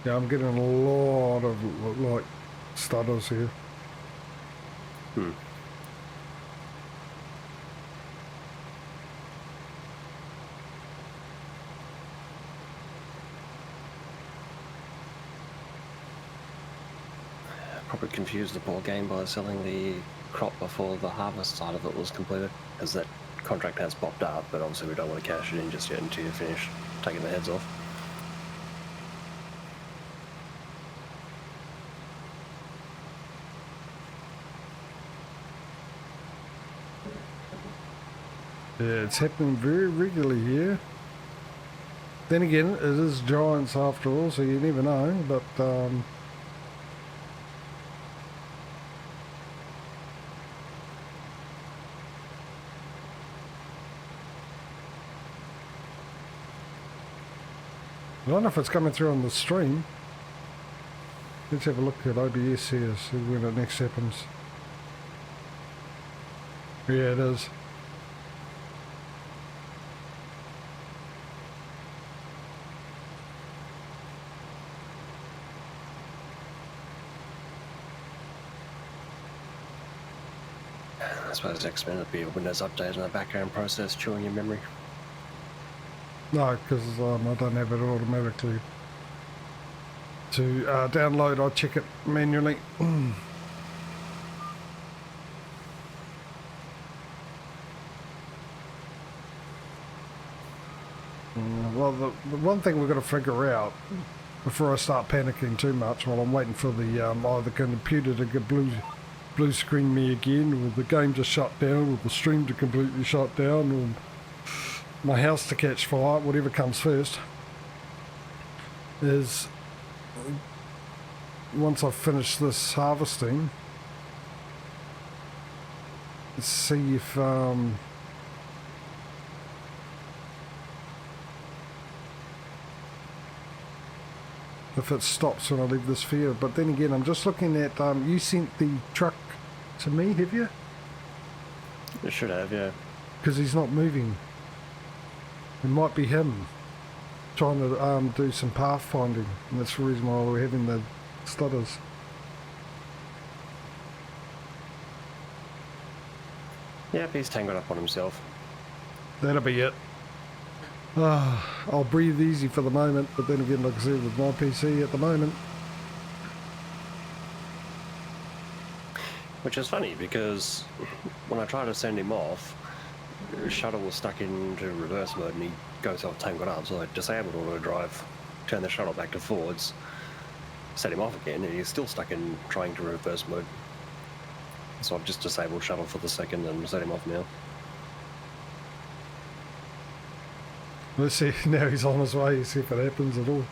Yeah, I'm getting a lot of like stutters here. Probably confused the poor game by selling the crop before the harvest side of it was completed, as that contract has popped up, but obviously we don't want to cash it in just yet until you finish taking the heads off. Yeah, it's happening very regularly here. Then again, it is giants after all, so you never know, but I don't know if it's coming through on the stream. Let's have a look at OBS here, see when it next happens. Yeah, it is. I suppose next minute would be a Windows update in the background process chewing your memory. No, because I don't have it automatically to download. I check it manually. Well, the one thing we've got to figure out before I start panicking too much while I'm waiting for the either the computer to get blue screen me again, or the game to shut down, or the stream to completely shut down, or my house to catch fire, whatever comes first, is once I've finished this harvesting, see if it stops when I leave this field. But then again, I'm just looking at, you sent the truck to me, have you? It should have, yeah. Because he's not moving. It might be him trying to do some pathfinding, and that's the reason why we're having the stutters. Yep, he's tangled up on himself. That'll be it. I'll breathe easy for the moment, but then again, like I said, with my PC at the moment. Which is funny, because when I tried to send him off, the shuttle was stuck into reverse mode and he goes off tangled up, so I disabled auto drive, turned the shuttle back to forwards, set him off again, and he's still stuck in trying to reverse mode. So I've just disabled shuttle for the second and set him off now. Let's see, now he's on his way, see if it happens at all.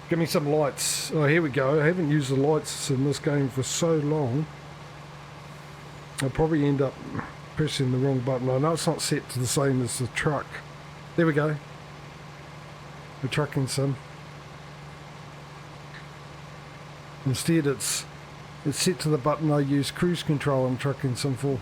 Give me some lights. Oh, here we go. I haven't used the lights in this game for so long. I'll probably end up pressing the wrong button. I know it's not set to the same as the truck. There we go. The trucking sim. Instead it's set to the button I use cruise control on trucking sim for.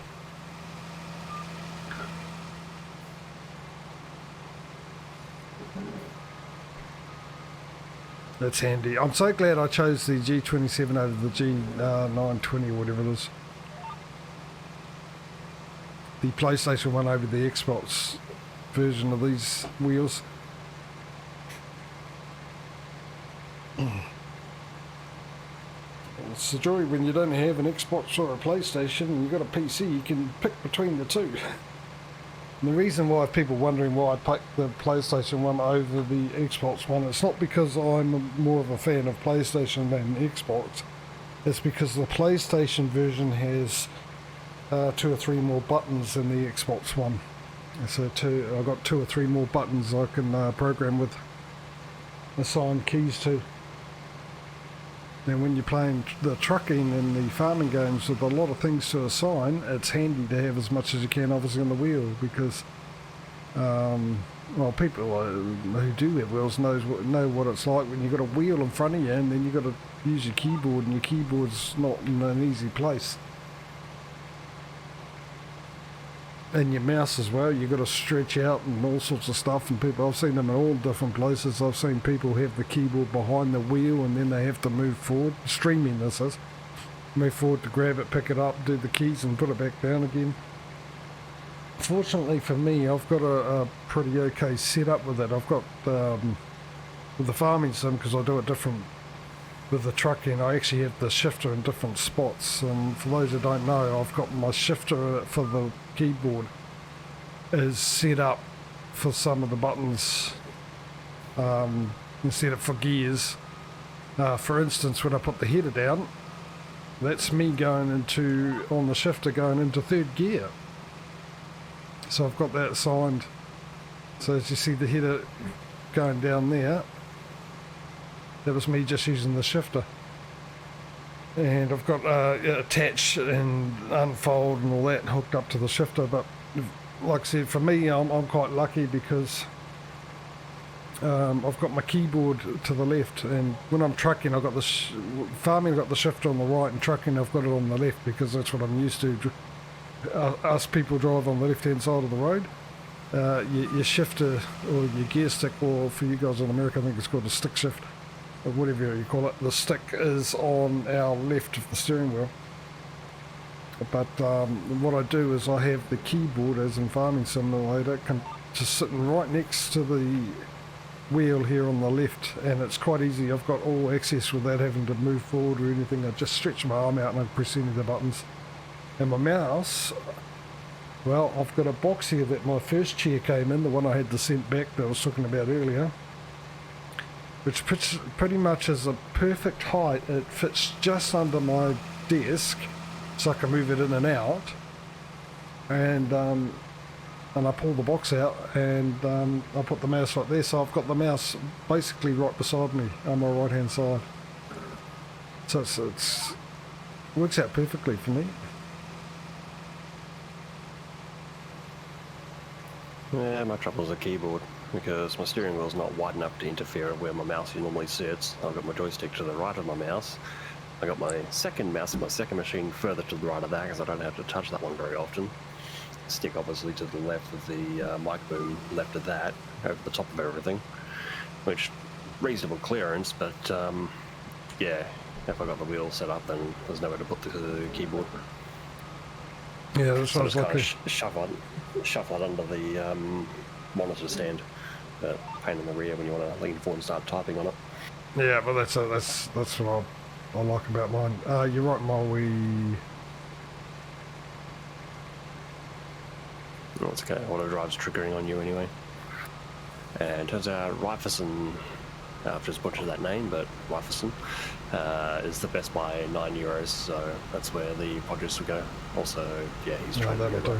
That's handy. I'm so glad I chose the G27 over the G920 or whatever it is. The PlayStation 1 over the Xbox version of these wheels. It's the joy when you don't have an Xbox or a PlayStation and you've got a PC, you can pick between the two. And the reason why people wondering why I picked the PlayStation 1 over the Xbox One, it's not because I'm more of a fan of PlayStation than Xbox. It's because the PlayStation version has 2 or 3 more buttons than the Xbox One. So I've got 2 or 3 more buttons I can program with, assign keys to. And when you're playing the trucking and the farming games with a lot of things to assign, it's handy to have as much as you can obviously on the wheel, because well, people who do have wheels know what it's like when you've got a wheel in front of you and then you've got to use your keyboard, and your keyboard's not in an easy place. and your mouse as well, you've got to stretch out and all sorts of stuff, and people, I've seen them in all different places. I've seen people have the keyboard behind the wheel and then they have to move forward, streaming this is, move forward to grab it, pick it up, do the keys and put it back down again. Fortunately for me, I've got a pretty okay setup with it. I've got with the farming sim, because I do it different with the trucking, I actually have the shifter in different spots, and for those who don't know, I've got my shifter for the keyboard is set up for some of the buttons instead of for gears. For instance, when I put the header down, that's me going into, on the shifter, going into third gear. So I've got that assigned. So as you see the header going down there, that was me just using the shifter. And I've got attach and unfold and all that hooked up to the shifter. But like I said, for me, I'm quite lucky because I've got my keyboard to the left, and when I'm trucking, I've got the farming, I've got the shifter on the right, and trucking, I've got it on the left because that's what I'm used to. Us people drive on the left-hand side of the road. Your shifter or your gear stick, or for you guys in America, I think it's called a stick shift, or whatever you call it. The stick is on our left of the steering wheel. But what I do is I have the keyboard, as in Farming Simulator, just sitting right next to the wheel here on the left, and it's quite easy. I've got all access without having to move forward or anything. I just stretch my arm out and I press any of the buttons. And my mouse, well, I've got a box here that my first chair came in, the one I had to send back that I was talking about earlier, which pretty much is a perfect height. It fits just under my desk, so I can move it in and out. And I pull the box out and I put the mouse right there, so I've got the mouse basically right beside me on my right hand side. So it works out perfectly for me. Yeah, my trouble is a keyboard, because my steering wheel's not wide enough to interfere where my mouse normally sits. I've got my joystick to the right of my mouse. I got my second mouse, my second machine further to the right of that, because I don't have to touch that one very often. Stick obviously to the left of the mic boom, left of that, over the top of everything, which reasonable clearance, but yeah, if I got the wheel set up, then there's nowhere to put the keyboard. Yeah, that's So what I I was just kind lucky. of shuffle it under the monitor stand. Pain in the rear when you want to lean forward and start typing on it. Yeah, but that's what I like about mine. You're right, Moe. Oh, it's okay. Auto drive's triggering on you anyway. And turns out Riferson, I've just butchered that name, but Riferson is the best by €9, so that's where the produce will go. Also, yeah, he's trying to That'll go.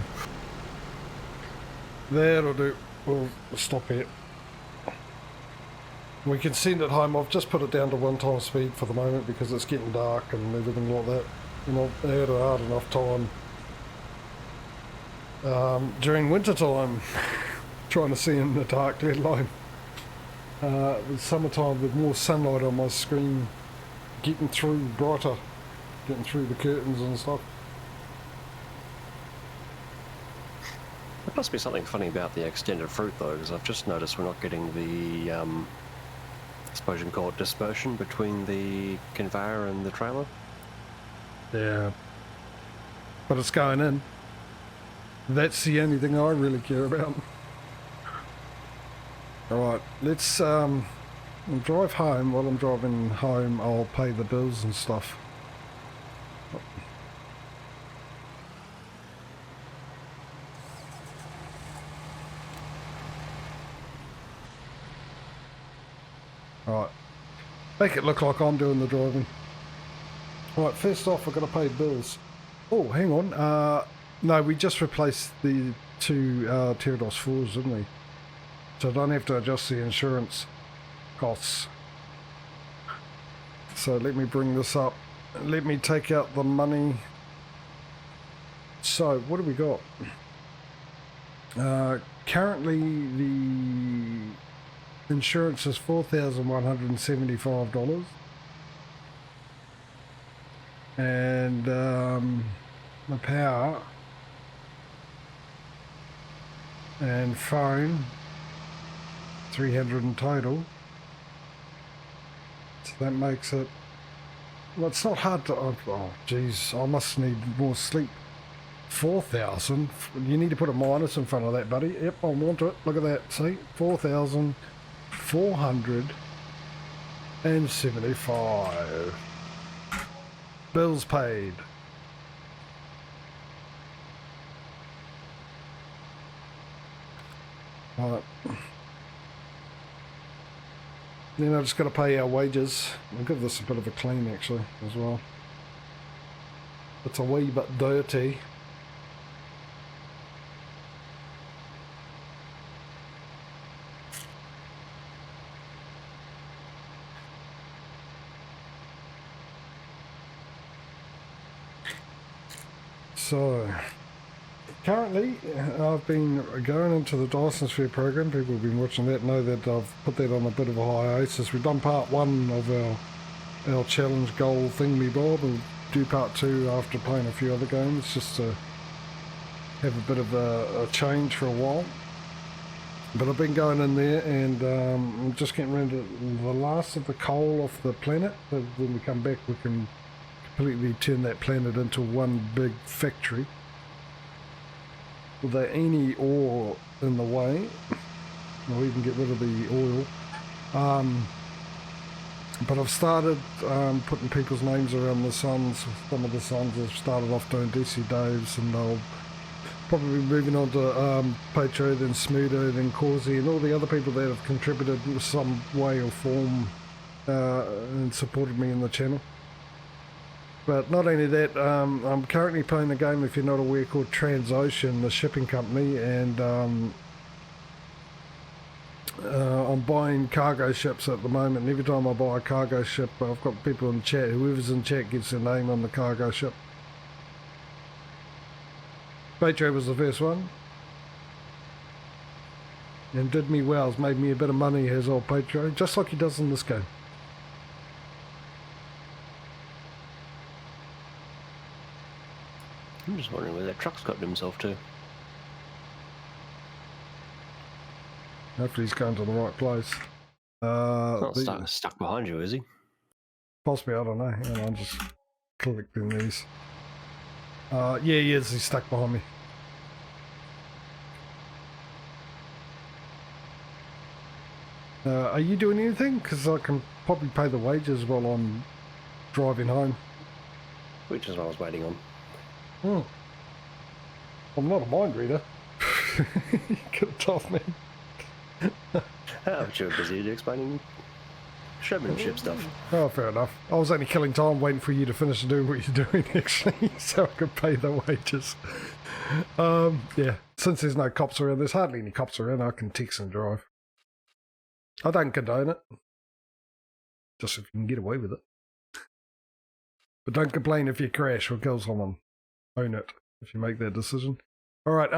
do. That'll do. We'll stop here. We can send it home. I've just put it down to 1x speed for the moment because it's getting dark and everything like that. And I've had a hard enough time during winter time trying to see in the dark, let alone with summertime with more sunlight on my screen, getting through brighter, getting through the curtains and stuff. There must be something funny about the extended fruit though, because I've just noticed we're not getting the I suppose you can call it dispersion between the conveyor and the trailer. Yeah, but it's going in. That's the only thing I really care about. Alright, let's drive home. While I'm driving home, I'll pay the bills and stuff. Alright, make it look like I'm doing the driving. Alright, first off, I've got to pay bills. Oh, hang on. No, we just replaced the two Pterodos 4s, didn't we? So I don't have to adjust the insurance costs. So let me bring this up. Let me take out the money. So what do we got? Currently the insurance is $4,175. And the power and phone 300 in total. So that makes it, well, it's not hard to, oh geez, I must need more sleep. 4,000. You need to put a minus in front of that, buddy. Yep, I want it. Look at that. See, 4,475. Bills paid. Right. Then I just got to pay our wages. I'll give this a bit of a clean actually as well. It's a wee bit dirty. So, currently, I've been going into the Dyson Sphere program. People have been watching that know that I've put that on a bit of a hiatus. We've done part 1 of our challenge goal thingy-bob. We'll do part 2 after playing a few other games, just to have a bit of a change for a while. But I've been going in there and I'm just getting rid of the last of the coal off the planet. So when we come back, we can completely turn that planet into one big factory without any ore in the way. We'll even get rid of the oil. But I've started putting people's names around the sons. Some of the sons have started off doing DC Daves, and they'll probably be moving on to Patrio, then Smudolini, then Causey, and all the other people that have contributed in some way or form and supported me in the channel. But not only that, I'm currently playing a game, if you're not aware, called Transocean, the shipping company, and I'm buying cargo ships at the moment. And every time I buy a cargo ship, I've got people in chat, whoever's in chat gets their name on the cargo ship. Patrio was the first one, and did me well. It's made me a bit of money, has old Patrio, just like he does in this game. I'm just wondering where that truck's gotten himself to. Hopefully he's going to the right place. He's not stuck behind you, is he? Possibly, I don't know. Hang on, I'm just collecting these. Yeah, he is. He's stuck behind me. Are you doing anything? Because I can probably pay the wages while I'm driving home. Which is what I was waiting on. I'm not a mind reader. You could have told me. But you were busy explaining showmanship stuff. Oh, fair enough. I was only killing time waiting for you to finish doing what you're doing, actually, so I could pay the wages. Yeah, since there's no cops around, there's hardly any cops around, I can text and drive. I don't condone it. Just if you can get away with it. But don't complain if you crash or kill someone. Own it if you make that decision. Alright,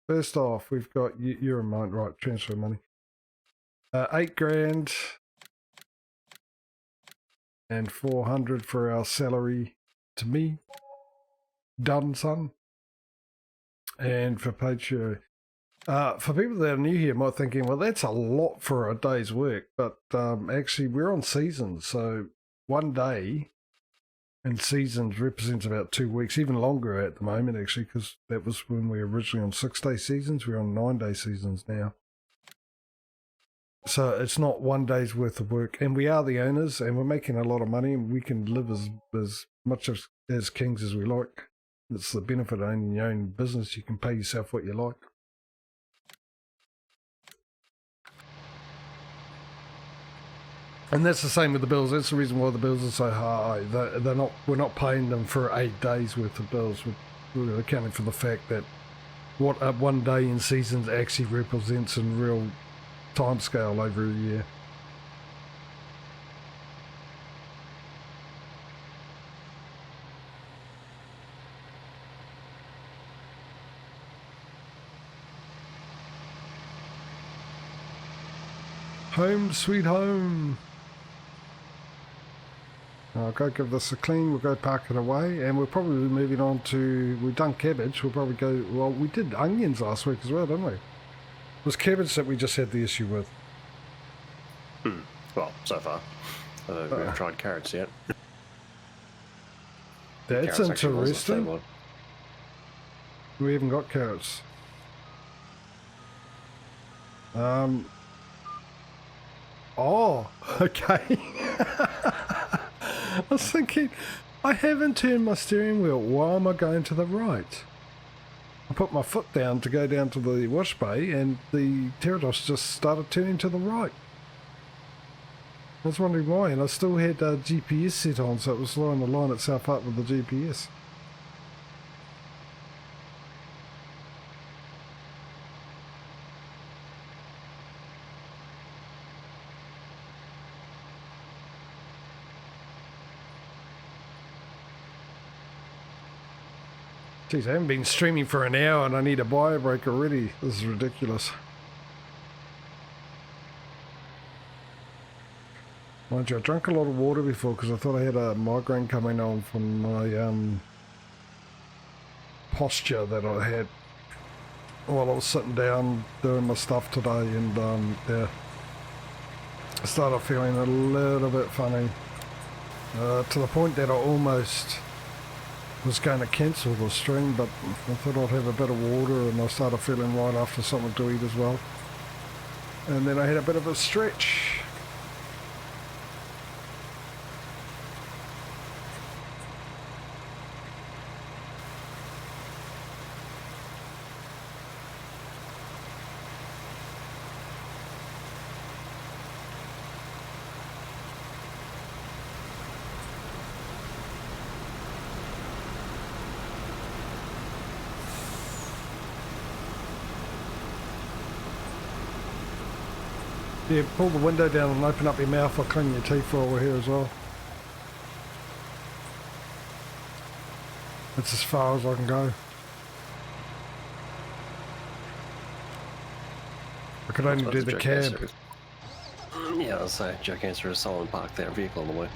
first off, we've got, you're in mind, right, transfer money. 8 grand and 400 for our salary to me. Done, son. And for Patrio, for people that are new here might thinking, well, that's a lot for a day's work, but actually we're on seasons, so 1 day in seasons represents about 2 weeks, even longer at the moment actually, because that was when we were originally on 6-day seasons. We're on 9-day seasons now. So it's not 1 day's worth of work, and we are the owners, and we're making a lot of money, and we can live as much as kings as we like. It's the benefit of owning your own business. You can pay yourself what you like. And that's the same with the bills. That's the reason why the bills are so high. They're not. We're not paying them for 8 days worth of bills. We're accounting for the fact that what 1 day in seasons actually represents in real time scale over a year. Home sweet home. I'll go give this a clean, we'll go park it away, and we'll probably be moving on to, we've done cabbage, we'll probably go, well, we did onions last week as well, didn't we? It was cabbage that we just had the issue with. Well, so far. We haven't tried carrots yet. That's Carrots actually was the third interesting. one. We haven't got carrots. Oh, okay. I was thinking, I haven't turned my steering wheel. Why am I going to the right? I put my foot down to go down to the wash bay and the Pterodos just started turning to the right. I was wondering why, and I still had GPS set on, so it was trying to line itself up with the GPS. Jeez, I haven't been streaming for an hour and I need a bio break already. This is ridiculous. Mind you, I drank a lot of water before because I thought I had a migraine coming on from my posture that I had while I was sitting down doing my stuff today, and yeah, I started feeling a little bit funny to the point that I almost was going to cancel the stream, but I thought I'd have a bit of water, and I started feeling right after something to eat as well. And then I had a bit of a stretch. Yeah, pull the window down and open up your mouth. I'll clean your teeth while we're here as well. That's as far as I can go. I could only do the cab. Yeah, I'll say Jack Answer is someone parked their vehicle on the way.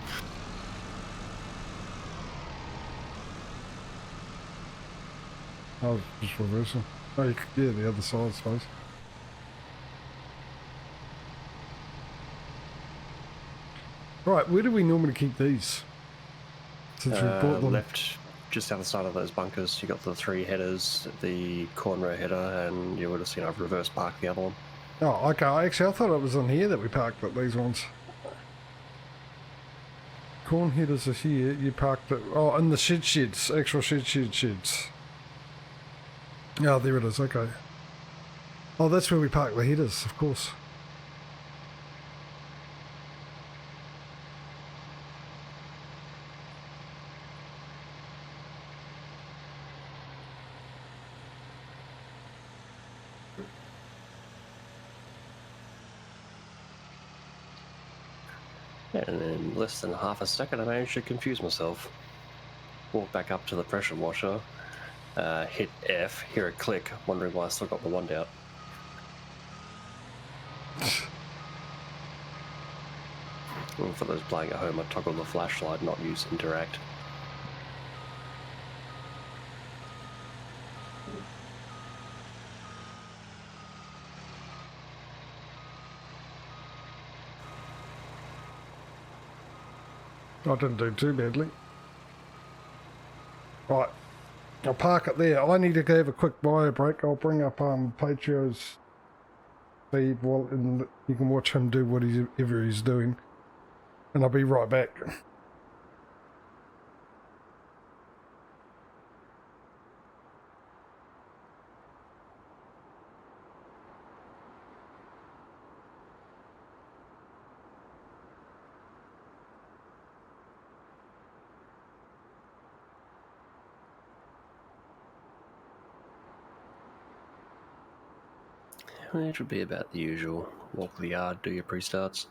I was just reversing. Oh, yeah, the other side, I suppose. Right, where do we normally keep these? Since we bought them. Left, just outside of those bunkers, you got the 3 headers, the corn row header, and you would have seen I've reverse parked the other one. Oh, okay. Actually, I thought it was in here that we parked at these ones. Corn headers are here. You parked it. Oh, in the sheds. Actual sheds. Oh, there it is. Okay. Oh, that's where we park the headers, of course. And in less than half a second, I managed to confuse myself. Walk back up to the pressure washer, hit F, hear a click, wondering why I still got the wand out. And for those playing at home, I toggled the flashlight, not use interact. I didn't do too badly. Right. I'll park it there. I need to go have a quick bio break. I'll bring up Patrio's feed and you can watch him do whatever he's doing. And I'll be right back. It would be about the usual. Walk the yard, do your pre-starts.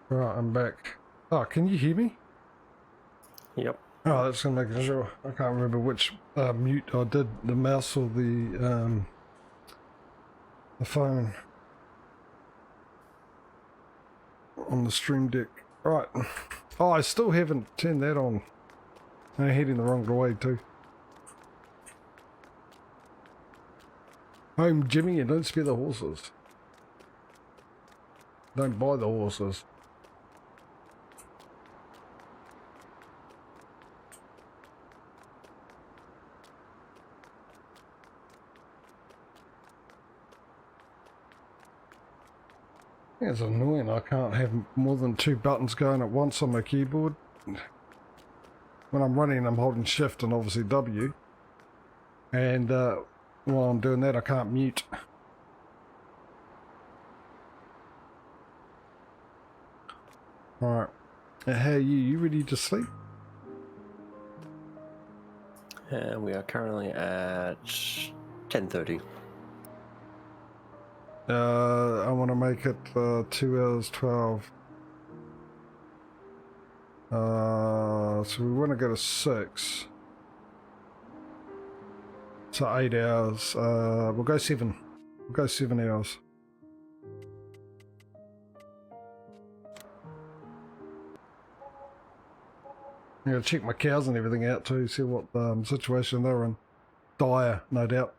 Right, I'm back. Oh, can you hear me? Yep. Oh, that's gonna make sure. I can't remember which mute I did, the mouse or the phone on the stream deck. Right. Oh, I still haven't turned that on. I'm heading the wrong way too. Home, Jimmy, and don't spare the horses. Don't buy the horses. It's annoying. I can't have more than 2 buttons going at once on my keyboard. When I'm running, I'm holding Shift and obviously W. And while I'm doing that, I can't mute. Alright. How are you? You ready to sleep? And we are currently at 10:30. I want to make it 2 hours 12. So we want to go to 6. So 8 hours. We'll go 7. We'll go 7 hours. I'm going to check my cows and everything out too, see what situation they're in. Dire, no doubt.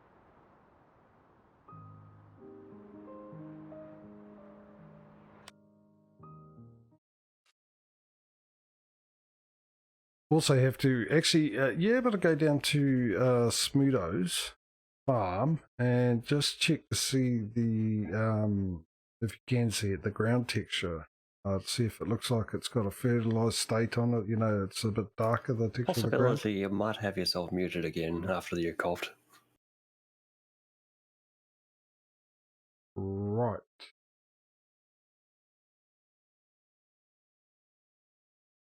Also have to, actually, yeah, but to go down to Smudo's farm and just check to see the, if you can see it, the ground texture. See if it looks like it's got a fertilised state on it. You know, it's a bit darker, the texture of the ground. Possibility you might have yourself muted again after you coughed. Right.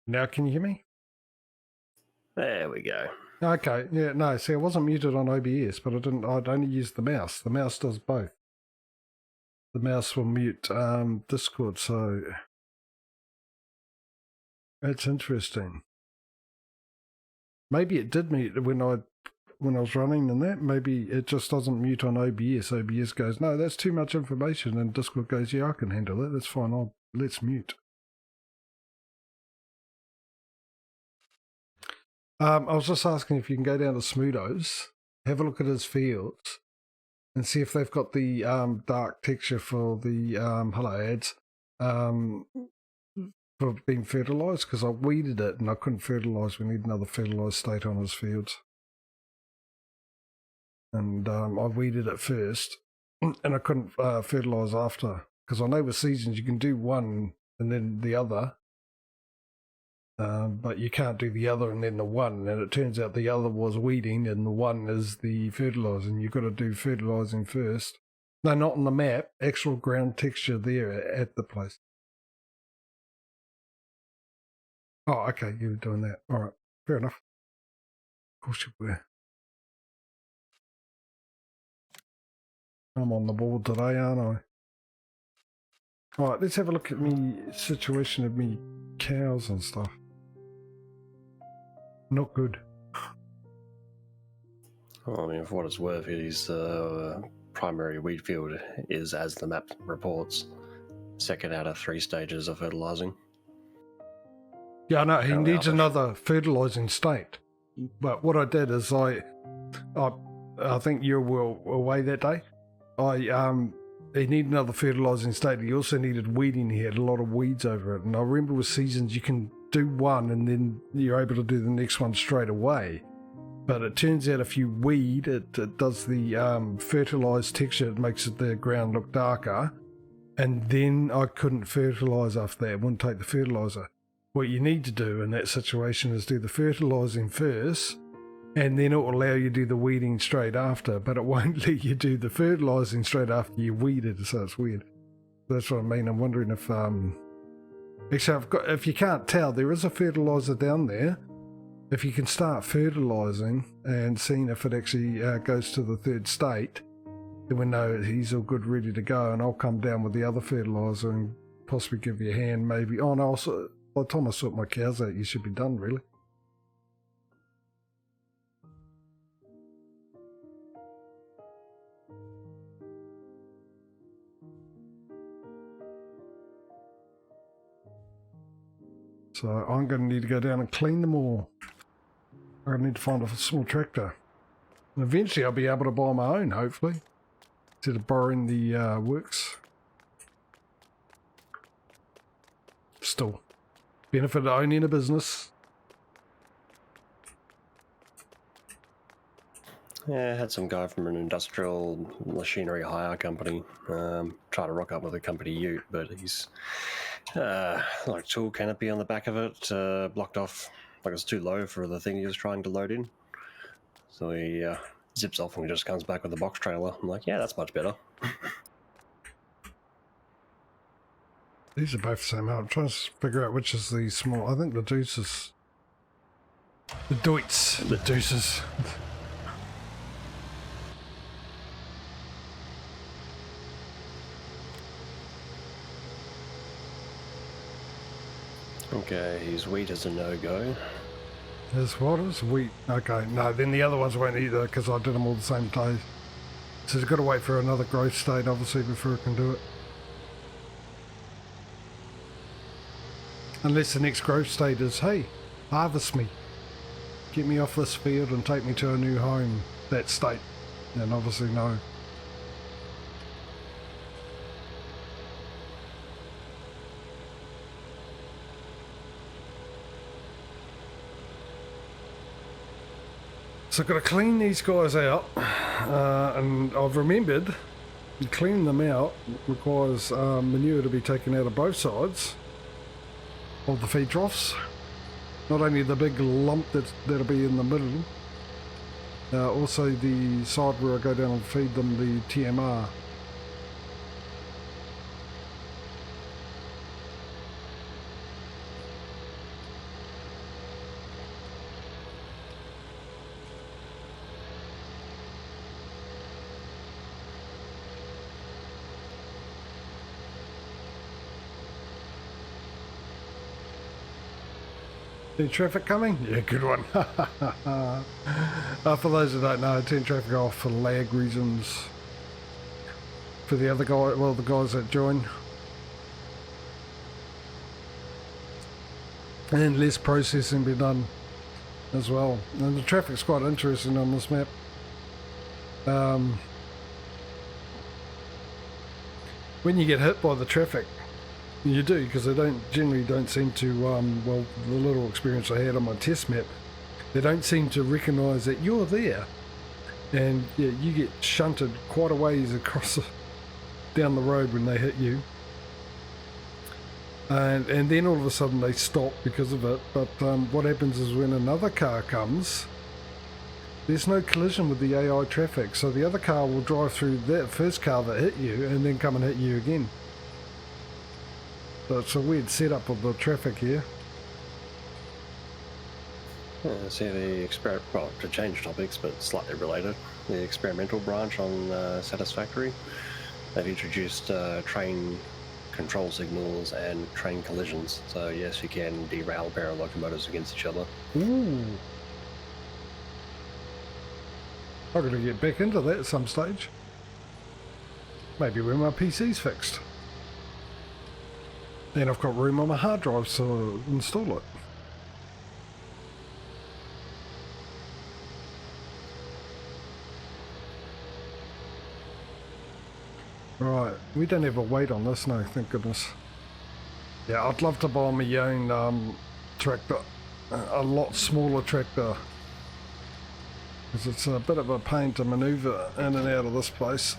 Now can you hear me? There we go. Okay, yeah, no, see, I wasn't muted on OBS, but I'd only used the mouse. The mouse does both. The mouse will mute Discord, so it's interesting. Maybe it did mute when I was running and that. Maybe it just doesn't mute on OBS. OBS goes, no, that's too much information, and Discord goes, yeah, I can handle it. That's fine. Let's mute. I was just asking if you can go down to Smudo's, have a look at his fields, and see if they've got the dark texture for the hello ads for being fertilised, because I weeded it and I couldn't fertilise. We need another fertilised state on his fields. And I weeded it first, and I couldn't fertilise after, because I know with seasons you can do one and then the other. But you can't do the other and then the one, and it turns out the other was weeding and the one is the fertilising. You've got to do fertilising first. No, not on the map, actual ground texture there at the place. Oh, okay, you were doing that. All right, fair enough. Of course you were. I'm on the board today, aren't I? All right, let's have a look at me situation of me cows and stuff. Not good. Well, I mean, for what it's worth, his primary wheat field is, as the map reports, second out of 3 stages of fertilising. Yeah, I know, he needs another fertilising state. But what I did is I think you were away that day. He needed another fertilising state. He also needed weeding. He had a lot of weeds over it. And I remember with seasons you can do one and then you're able to do the next one straight away. But it turns out if you weed, it does the fertilised texture. It makes the ground look darker. And then I couldn't fertilise after that. It wouldn't take the fertiliser. What you need to do in that situation is do the fertilising first, and then it will allow you to do the weeding straight after, but it won't let you do the fertilising straight after you weeded, so it's weird. That's what I mean. I'm wondering if actually if you can't tell, there is a fertiliser down there. If you can start fertilising and seeing if it actually goes to the 3rd state, then we know he's all good, ready to go, and I'll come down with the other fertiliser and possibly give you a hand, maybe. Oh no, by the time I sort my cows out, you should be done, really. So I'm going to need to go down and clean them all. I'm going to need to find a small tractor. And eventually I'll be able to buy my own, hopefully. Instead of borrowing the works. Still, benefit of owning a business. Yeah, I had some guy from an industrial machinery hire company try to rock up with a company ute, but he's like tool canopy on the back of it blocked off, like it's too low for the thing he was trying to load in. So he zips off and just comes back with a box trailer. I'm like, yeah, that's much better. These are both the same height. I'm trying to figure out which is the small. I think the deuces. The Deutz. The deuces. Okay, his wheat is a no-go. His what is wheat? Okay, no, then the other ones won't either because I did them all the same day. So he's got to wait for another growth state, obviously, before he can do it. Unless the next growth state is, hey, harvest me. Get me off this field and take me to a new home, that state. And obviously no. So I've got to clean these guys out. And I've remembered, cleaning them out requires manure to be taken out of both sides of the feed troughs. Not only the big lump that'll be in the middle, also the side where I go down and feed them the TMR. Any traffic coming? Yeah, good one. For those who don't know, I turn traffic off for lag reasons. For the other guy, well, the guys that join. And less processing be done as well. And the traffic's quite interesting on this map. When you get hit by the traffic, you do, because they generally don't seem to, well, the little experience I had on my test map, they don't seem to recognise that you're there. And yeah, you get shunted quite a ways across down the road when they hit you. And then all of a sudden they stop because of it. But what happens is when another car comes, there's no collision with the AI traffic. So the other car will drive through that first car that hit you and then come and hit you again. So it's a weird setup of the traffic here. Yeah, see well, to change topics, but slightly related, the experimental branch on Satisfactory, they've introduced train control signals and train collisions. So yes, you can derail a pair of locomotives against each other. Ooh. I've got to get back into that at some stage. Maybe when my PC's fixed. Then I've got room on my hard drive to install it. Right, we don't have a weight on this now, thank goodness. Yeah, I'd love to buy my own tractor, a lot smaller tractor, because it's a bit of a pain to manoeuvre in and out of this place.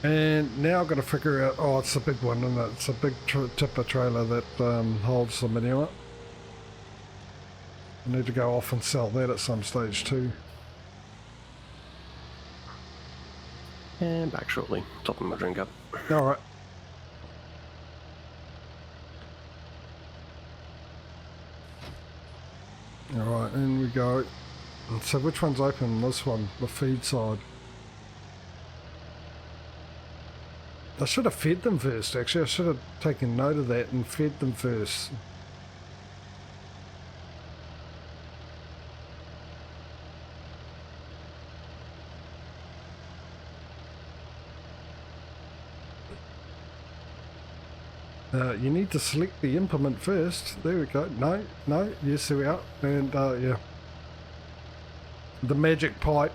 And now I've got to figure out, oh, it's a big one, isn't it? It's a big tipper trailer that holds the manure. I need to go off and sell that at some stage too. And back shortly, topping my drink up. Alright. Alright, in we go. So which one's open? This one, the feed side. I should have fed them first, actually. I should have taken note of that and fed them first. You need to select the implement first. There we go. No, no, yes, there we are. And yeah, the magic pipe.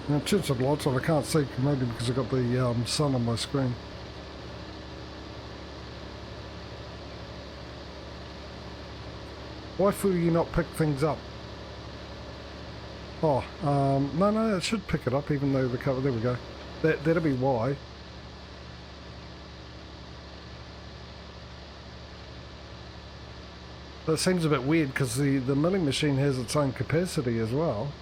Now, it should have lights on. I can't see, maybe because I've got the sun on my screen. Why will you not pick things up? Oh, no, it should pick it up even though the cover, there we go. That'll be why. That seems a bit weird because the milling machine has its own capacity as well.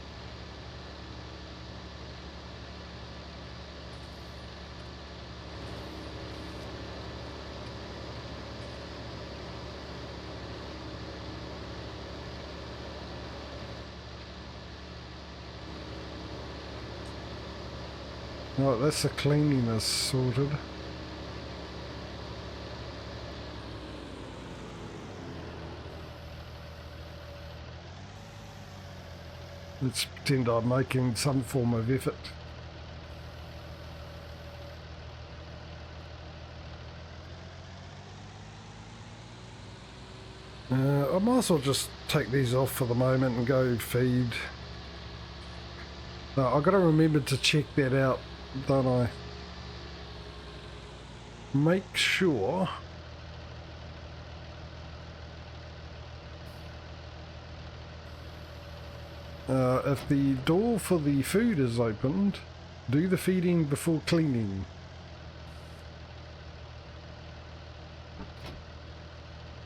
Right, that's the cleanliness sorted. Let's pretend I'm making some form of effort. I might as well just take these off for the moment and go feed. I've got to remember to check that out, don't I? Make sure if the door for the food is opened, do the feeding before cleaning.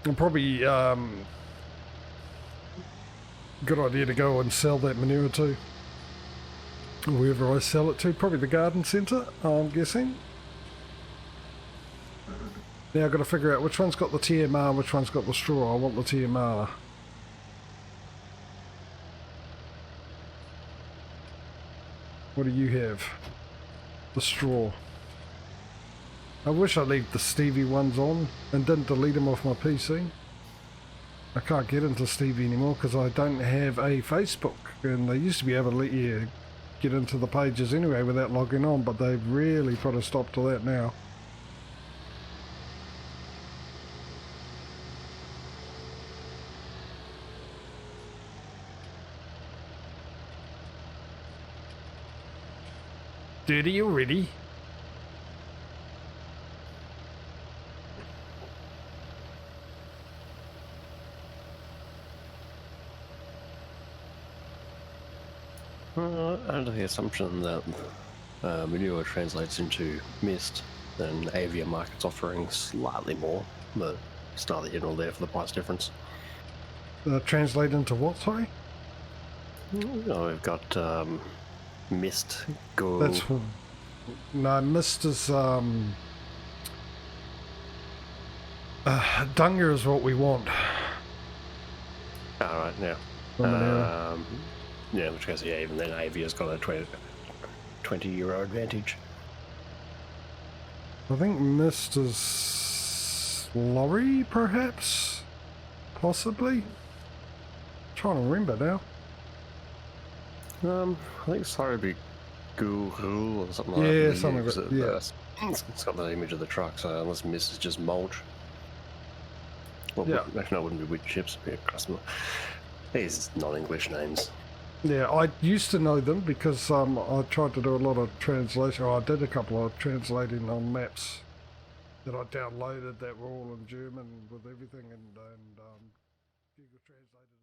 And probably good idea to go and sell that manure too. Wherever I sell it to, probably the garden centre, I'm guessing. Now I've got to figure out which one's got the TMR, which one's got the straw. I want the TMR. What do you have? The straw. I wish I'd leave the Stevie ones on and didn't delete them off my PC. I can't get into Stevie anymore because I don't have a Facebook, and they used to be able to let you get into the pages anyway without logging on, but they've really put a stop to that now. Dirty already? Under the assumption that manure translates into mist, then avian market's offering slightly more, but it's neither here nor there for the price difference. Translate into what, sorry? Oh, we've got mist go. That's no, mist is Dunger is what we want. Alright, yeah. Yeah, in which case, yeah, even then Avia's got a 20 euro advantage. I think mist is lorry, perhaps? Possibly? Trying to remember now. I think sorry would be Guru or something like that. Yeah, something like that. Yeah. It's got the image of the truck, so unless mist is just mulch. Well, yeah. Actually, no, it wouldn't be wood chips, it'd be a customer. These non-English names. Yeah, I used to know them because I tried to do a lot of translation. I did a couple of translating on maps that I downloaded that were all in German with everything, and Google Translate.